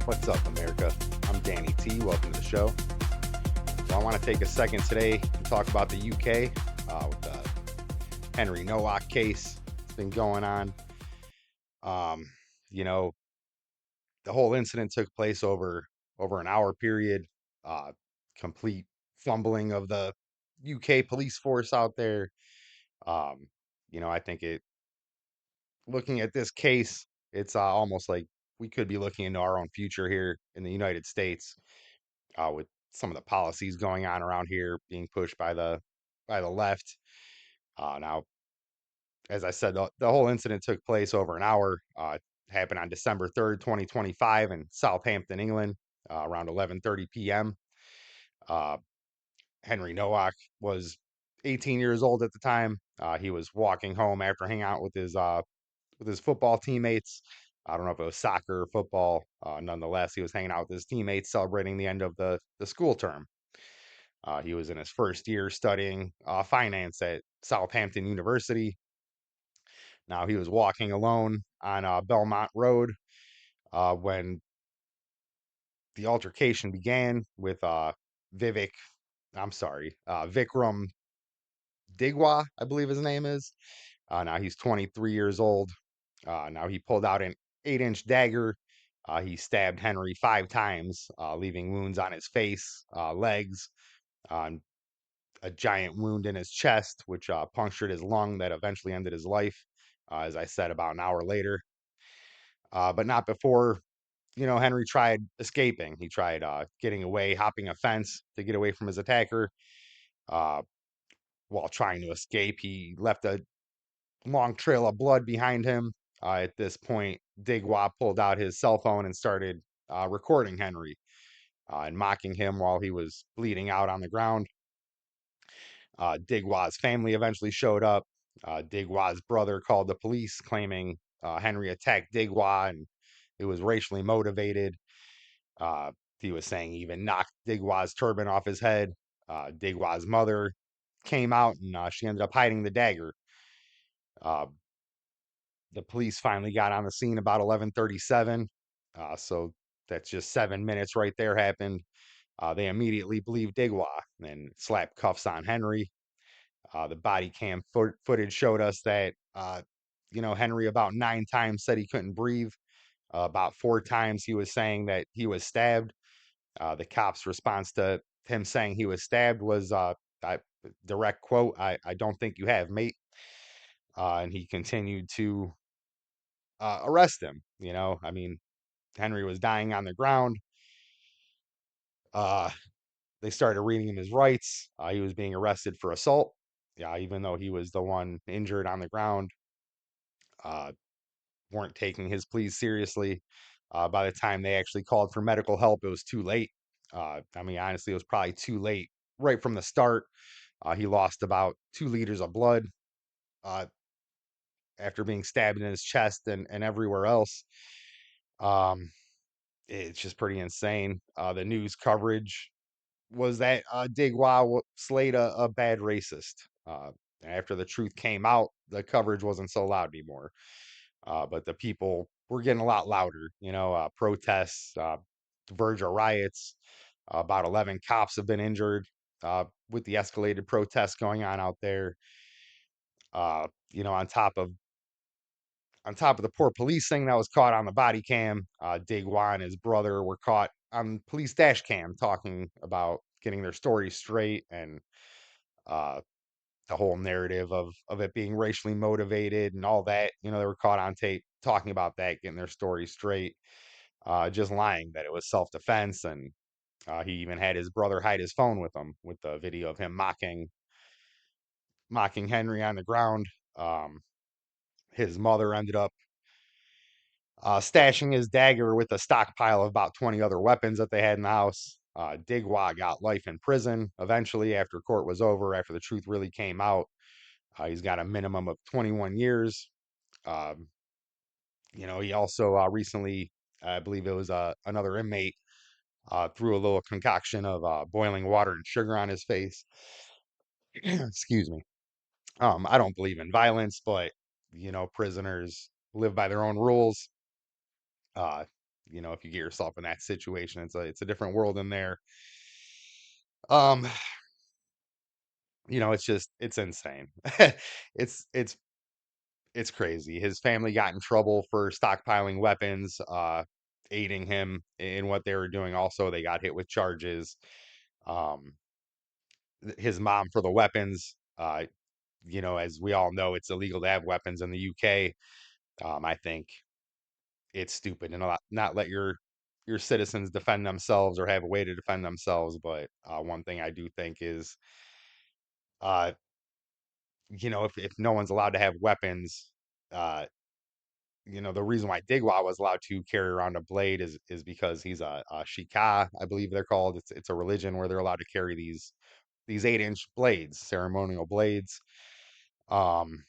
What's up, America? I'm Danny T. Welcome to the show. So, I want to take a second today to talk about the UK with the Henry Nowak case. It's been going on. Um, you know, the whole incident took place over an hour period. Uh, Complete fumbling of the UK police force out there. Um, I think looking at this case, it's almost like we could be looking into our own future here in the United States with some of the policies going on around here being pushed by the left. Now, as I said, the whole incident took place over an hour. It happened on December 3rd, 2025, in Southampton, England, around 11:30 p.m. Uh, Henry Nowak was 18 years old at the time. He was walking home after hanging out with his football teammates. I don't know if it was soccer or football. Nonetheless, he was hanging out with his teammates, celebrating the end of the school term. He was in his first year studying finance at Southampton University. Now, he was walking alone on Belmont Road when the altercation began with Vivek. I'm sorry, Vikram Digwa, I believe his name is. Now he's 23 years old. Now he pulled out an 8-inch dagger. He stabbed Henry 5 times, leaving wounds on his face, legs, and a giant wound in his chest, which punctured his lung that eventually ended his life, as I said, about an hour later. But not before, Henry tried escaping. He tried getting away, hopping a fence to get away from his attacker. Uh, while trying to escape, he left a long trail of blood behind him. At this point, Digwa pulled out his cell phone and started recording Henry and mocking him while he was bleeding out on the ground. Digwa's family eventually showed up. Digwa's brother called the police, claiming Henry attacked Digwa and it was racially motivated. Uh, he was saying he even knocked Digwa's turban off his head. Digwa's mother came out and she ended up hiding the dagger. Uh, the police finally got on the scene about 11:37. So that's just 7 minutes right there happened. They immediately believed Digwa and slapped cuffs on Henry. The body cam footage showed us that, Henry about 9 times said he couldn't breathe. About 4 times he was saying that he was stabbed. The cop's response to him saying he was stabbed was, I, direct quote, I don't think you have, mate. And he continued to arrest him. I mean, Henry was dying on the ground. Uh, they started reading him his rights. He was being arrested for assault. Yeah, even though he was the one injured on the ground. Uh, weren't taking his pleas seriously. By the time they actually called for medical help, it was too late. I mean, honestly, it was probably too late right from the start. He lost about 2 liters of blood uh, after being stabbed in his chest and everywhere else. Um, it's just pretty insane. The news coverage was that Digwa slayed a bad racist. After the truth came out, the coverage wasn't so loud anymore. But the people were getting a lot louder. Protests, verge of riots. About 11 cops have been injured with the escalated protests going on out there. On top of the poor policing that was caught on the body cam, Digwa and his brother were caught on police dash cam talking about getting their story straight and uh, the whole narrative of it being racially motivated and all that. They were caught on tape talking about that, getting their story straight, just lying that it was self defense. And he even had his brother hide his phone with him with the video of him mocking Henry on the ground. Um, his mother ended up stashing his dagger with a stockpile of about 20 other weapons that they had in the house. Digwa got life in prison eventually after court was over, after the truth really came out. He's got a minimum of 21 years. Um, he also recently, I believe it was another inmate, threw a little concoction of boiling water and sugar on his face. Excuse me. I don't believe in violence, but prisoners live by their own rules. Uh, if you get yourself in that situation, it's a different world in there. Um, it's insane. It's it's it's crazy. His family got in trouble for stockpiling weapons, aiding him in what they were doing. Also, they got hit with charges. Um, his mom for the weapons. As we all know, it's illegal to have weapons in the UK. I think it's stupid and not let your citizens defend themselves or have a way to defend themselves. But one thing I do think is, uh, if no one's allowed to have weapons, uh, the reason why Digwa was allowed to carry around a blade is because he's a Shika, I believe they're called. It's a religion where they're allowed to carry these 8-inch blades, ceremonial blades. Um,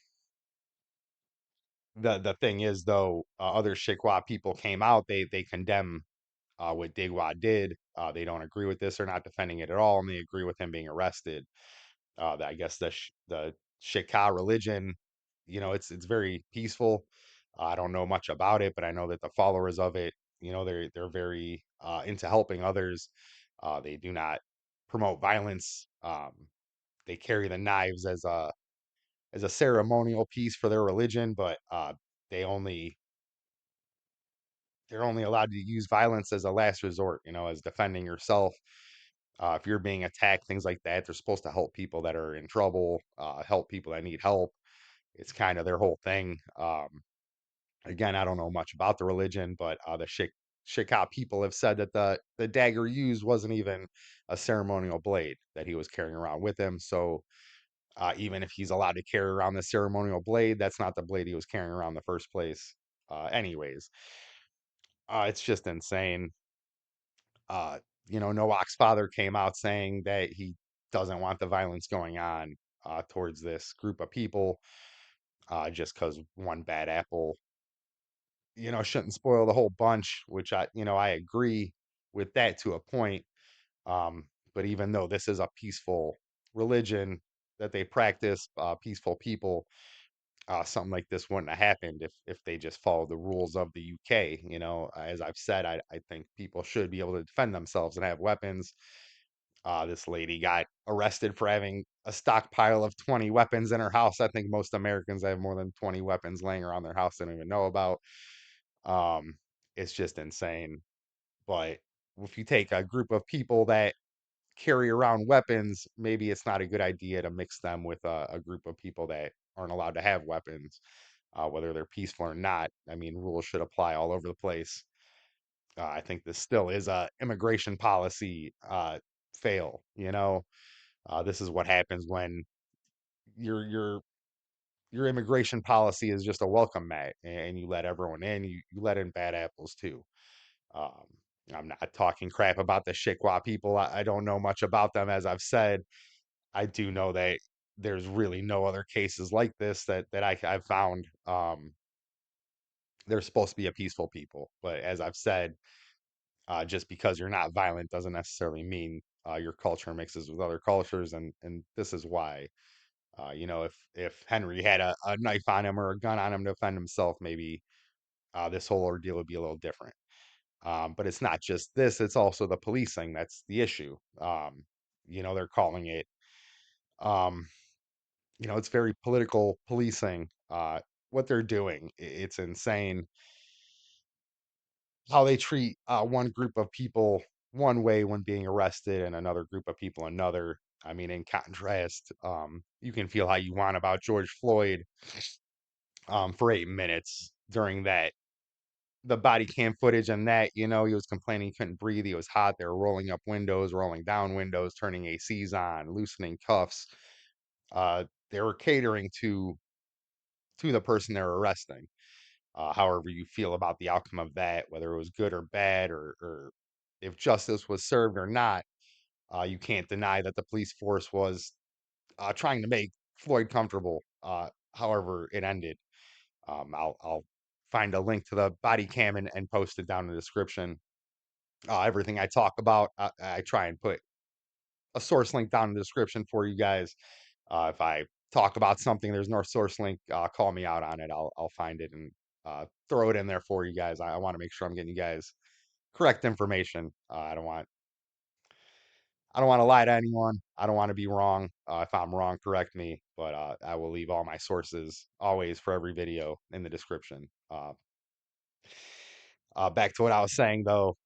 the thing is though, other Shikwa people came out. They condemn what Digwa did. They don't agree with this. They're not defending it at all, and they agree with him being arrested. I guess the Shika religion, it's very peaceful. I don't know much about it, but I know that the followers of it, they're very into helping others. They do not promote violence. They carry the knives as a ceremonial piece for their religion, but they only they're only allowed to use violence as a last resort, as defending yourself. If you're being attacked, things like that, they're supposed to help people that are in trouble, help people that need help. It's kind of their whole thing. Again, I don't know much about the religion, but the Shika people have said that the dagger used wasn't even a ceremonial blade that he was carrying around with him. So even if he's allowed to carry around the ceremonial blade, that's not the blade he was carrying around in the first place. Anyways, it's just insane. Uh, Nowak's father came out saying that he doesn't want the violence going on towards this group of people, just because one bad apple, shouldn't spoil the whole bunch, which I agree with that to a point. Um, but even though this is a peaceful religion that they practice, peaceful people, something like this wouldn't have happened if they just followed the rules of the UK. As I've said, I think people should be able to defend themselves and have weapons. This lady got arrested for having a stockpile of 20 weapons in her house. I think most Americans have more than 20 weapons laying around their house they don't even know about. Um, it's just insane. But if you take a group of people that carry around weapons, maybe it's not a good idea to mix them with a group of people that aren't allowed to have weapons, whether they're peaceful or not. I mean, rules should apply all over the place. I think this still is a immigration policy fail. This is what happens when your your your immigration policy is just a welcome mat, and you let everyone in. You let in bad apples too. Um, I'm not talking crap about the Shikwa people. I don't know much about them, as I've said. I do know that there's really no other cases like this that I've found. They're supposed to be a peaceful people, but as I've said, just because you're not violent doesn't necessarily mean your culture mixes with other cultures, and this is why. If Henry had a knife on him or a gun on him to defend himself, maybe this whole ordeal would be a little different. But it's not just this; it's also the policing that's the issue. They're calling it. Um, it's very political policing. What they're doing, it's insane how they treat one group of people one way when being arrested and another group of people another. I mean, in contrast, you can feel how you want about George Floyd for 8 minutes during that the body cam footage and that, he was complaining he couldn't breathe. He was hot. They were rolling up windows, rolling down windows, turning ACs on, loosening cuffs. They were catering to the person they're arresting. However you feel about the outcome of that, whether it was good or bad, or if justice was served or not, you can't deny that the police force was trying to make Floyd comfortable. However it ended. I'll find a link to the body cam and post it down in the description. Everything I talk about, I try and put a source link down in the description for you guys. If I talk about something, there's no source link, call me out on it. I'll find it and throw it in there for you guys. I want to make sure I'm getting you guys correct information. I don't want to lie to anyone. I don't want to be wrong. If I'm wrong, correct me. But I will leave all my sources always for every video in the description. Back to what I was saying though.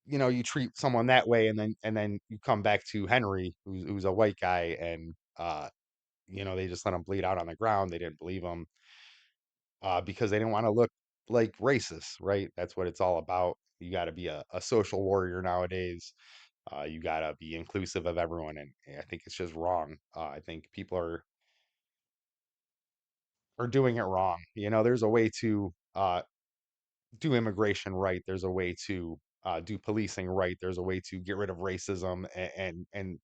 You treat someone that way, and then you come back to Henry, who's a white guy, and they just let him bleed out on the ground. They didn't believe him because they didn't want to look like racist, right? That's what it's all about. You got to be a social warrior nowadays. You got to be inclusive of everyone, and I think it's just wrong. I think people are doing it wrong. There's a way to do immigration right. There's a way to do policing right. There's a way to get rid of racism and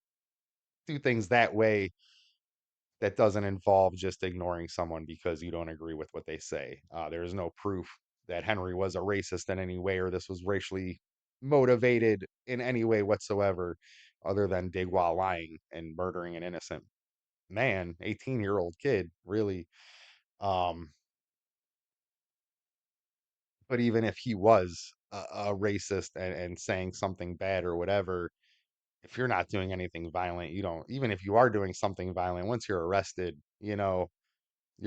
do things that way that doesn't involve just ignoring someone because you don't agree with what they say. There is no proof that Henry was a racist in any way or this was racially motivated in any way whatsoever, other than Digwa lying and murdering an innocent man, 18-year-old kid, really. Um, but even if he was a racist and saying something bad or whatever, if you're not doing anything violent, you don't, even if you are doing something violent, once you're arrested, you're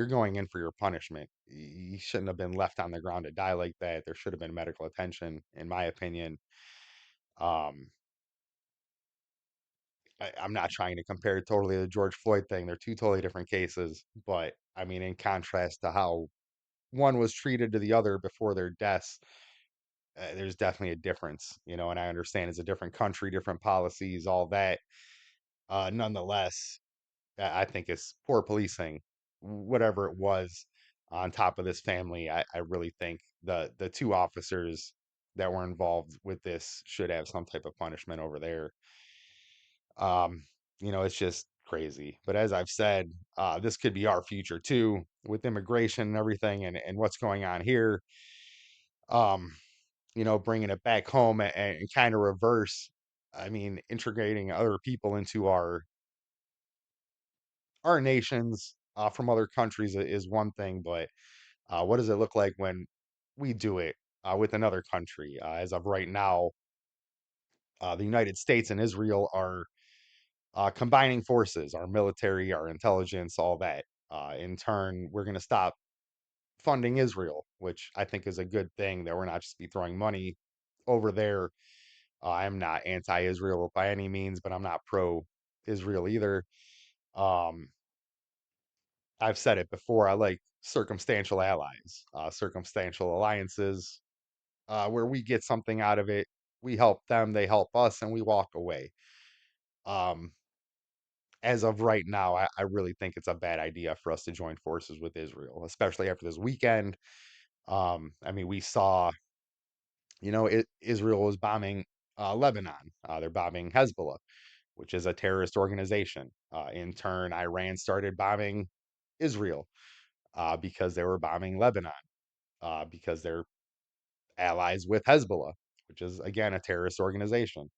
going in for your punishment. You shouldn't have been left on the ground to die like that. There should have been medical attention, in my opinion. Um, I'm not trying to compare it totally to the George Floyd thing. They're two totally different cases. But I mean, in contrast to how one was treated to the other before their deaths, there's definitely a difference, and I understand it's a different country, different policies, all that. Nonetheless, I think it's poor policing, whatever it was on top of this family. I really think the two officers that were involved with this should have some type of punishment over there. Um, it's just crazy. But as I've said, this could be our future too, with immigration and everything and what's going on here. Um, bringing it back home and kind of reverse. I mean, integrating other people into our nations from other countries is one thing, but what does it look like when we do it with another country? As of right now, the United States and Israel are combining forces, our military, our intelligence, all that. In turn, we're going to stop funding Israel, which I think is a good thing that we're not just be throwing money over there. I'm not anti-Israel by any means, but I'm not pro-Israel either. Um, I've said it before. I like circumstantial allies, circumstantial alliances, where we get something out of it. We help them, they help us, and we walk away. Um, as of right now, I really think it's a bad idea for us to join forces with Israel, especially after this weekend. I mean, we saw, Israel was bombing Lebanon. They're bombing Hezbollah, which is a terrorist organization. In turn, Iran started bombing Israel because they were bombing Lebanon because they're allies with Hezbollah, which is again a terrorist organization.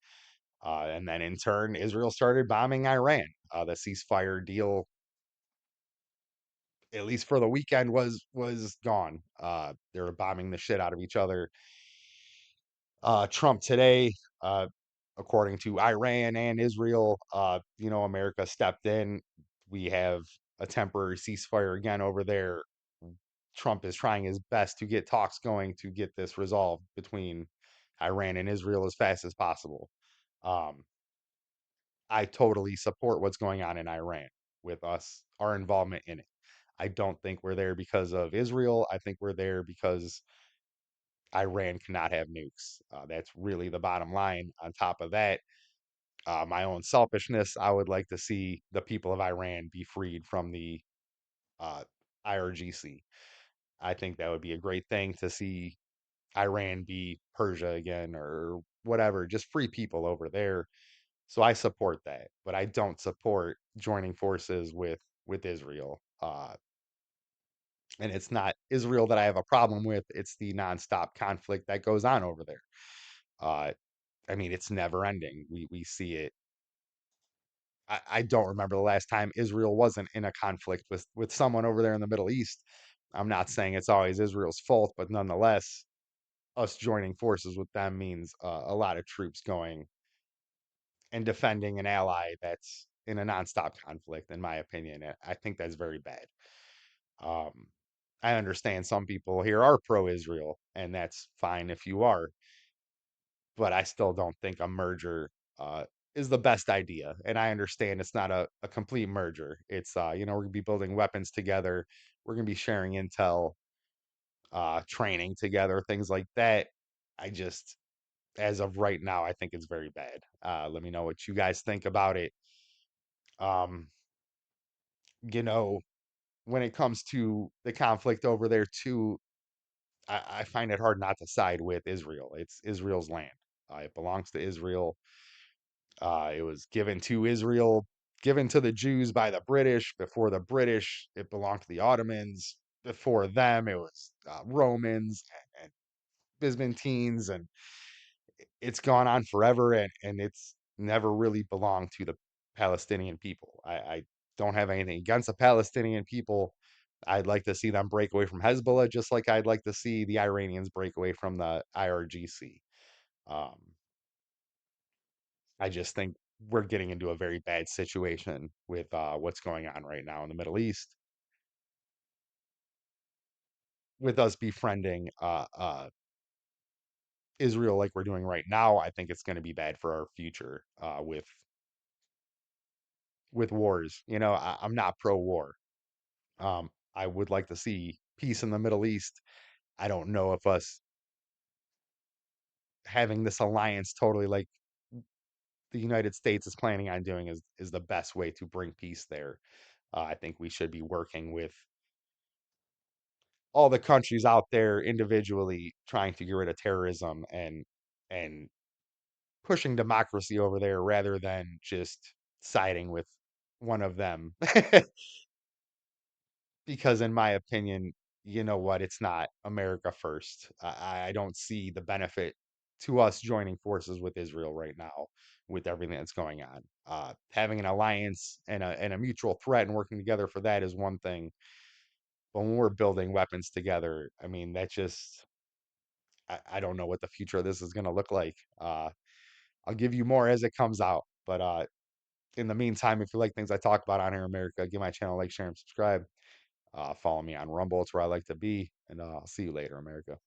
And then in turn, Israel started bombing Iran. The ceasefire deal, at least for the weekend, was gone. They were bombing the shit out of each other. Trump today, uh, according to Iran and Israel, America stepped in. We have a temporary ceasefire again over there. Trump is trying his best to get talks going to get this resolved between Iran and Israel as fast as possible. Um, I totally support what's going on in Iran with us, our involvement in it. I don't think we're there because of Israel. I think we're there because Iran cannot have nukes. That's really the bottom line. On top of that, my own selfishness, I would like to see the people of Iran be freed from the uh, IRGC. I think that would be a great thing to see Iran be Persia again or whatever, just free people over there. So I support that, but I don't support joining forces with Israel. And it's not Israel that I have a problem with; it's the nonstop conflict that goes on over there. Uh, I mean, it's never ending. We see it. I don't remember the last time Israel wasn't in a conflict with someone over there in the Middle East. I'm not saying it's always Israel's fault, but nonetheless, us joining forces with them means a lot of troops going and defending an ally that's in a nonstop conflict, in my opinion. I think that's very bad. Um, I understand some people here are pro-Israel, and that's fine if you are, but I still don't think a merger uh, is the best idea. And I understand it's not a complete merger. It's we're gonna be building weapons together, we're gonna be sharing intel, training together, things like that. I just, as of right now, I think it's very bad. Let me know what you guys think about it. Um, you know, when it comes to the conflict over there too, I find it hard not to side with Israel. It's Israel's land. It belongs to Israel. It was given to Israel, given to the Jews by the British. Before the British, it belonged to the Ottomans. Before them, it was Romans and Byzantines, and it's gone on forever, and it's never really belonged to the Palestinian people. I don't have anything against the Palestinian people. I'd like to see them break away from Hezbollah, just like I'd like to see the Iranians break away from the IRGC. Um, I just think we're getting into a very bad situation with what's going on right now in the Middle East, with us befriending Israel like we're doing right now. I think it's going to be bad for our future with wars. I'm not pro-war. I would like to see peace in the Middle East. I don't know if us having this alliance totally like the United States is planning on doing is the best way to bring peace there. I think we should be working with all the countries out there individually trying to get rid of terrorism and pushing democracy over there rather than just siding with one of them. Because in my opinion, you know what? It's not America first. I don't see the benefit to us joining forces with Israel right now with everything that's going on. Having an alliance and a mutual threat and working together for that is one thing. But when we're building weapons together, I mean, that just, I don't know what the future of this is going to look like. I'll give you more as it comes out. But in the meantime, if you like things I talk about on here in America, give my channel a like, share, and subscribe. Follow me on Rumble. It's where I like to be. And I'll see you later, America.